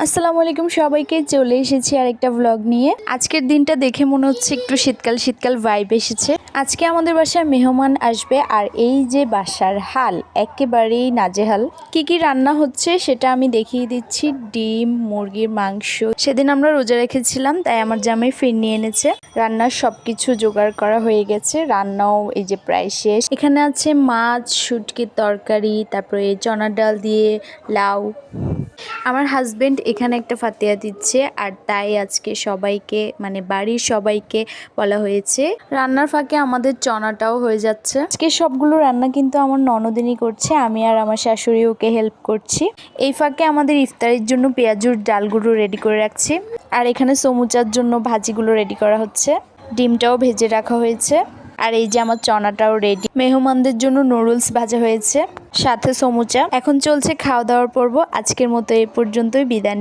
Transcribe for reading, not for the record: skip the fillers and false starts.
আসসালামু আলাইকুম সবাইকে, চলে এসেছি আরেকটা ব্লগ নিয়ে। আজকের দিনটা দেখে মনে হচ্ছে একটু শীতকাল শীতকাল ভাইব এসেছে। আজকে আমাদের বাসায় মেহমান আসবে, আর এই যে বাসার হাল একেবারেই নাজেহাল। কি কি রান্না হচ্ছে সেটা আমি দেখিয়ে দিচ্ছি। ডিম, মুরগির মাংস, সেদিন আমরা রোজা রেখেছিলাম তাই আমার জামাই ফিরনি এনেছে। রান্নার সবকিছু জোগাড় করা হয়ে গেছে, রান্নাও এই যে প্রায় শেষ। এখানে আছে মাছ, শুটকির তরকারি, তারপরে চনার ডাল দিয়ে লাউ। আমার হাজবেন্ড এখানে একটা ফাতিয়া দিচ্ছে, আর তাই আজকে সবাইকে মানে বাড়ির সবাইকে বলা হয়েছে। রান্নার ফাঁকে আমাদের চনাটাও হয়ে যাচ্ছে। আজকে সবগুলো রান্না কিন্তু আমার ননদিনী করছে, আমি আর আমার শাশুড়ি ওকে হেল্প করছি। এই ফাঁকে আমাদের ইফতারের জন্য পেঁয়াজুর ডালগুলো রেডি করে রাখছি, আর এখানে সমুচার জন্য ভাজিগুলো রেডি করা হচ্ছে। ডিমটাও ভেজে রাখা হয়েছে, আর এই যে আমার চনাটাও রেডি। মেহমানদের জন্য নুডলস ভাজা হয়েছে, সাথে সমুচা। এখন চলছে খাওয়া দাওয়ার পর্ব। আজকের মতো এই পর্যন্তই, বিদায়।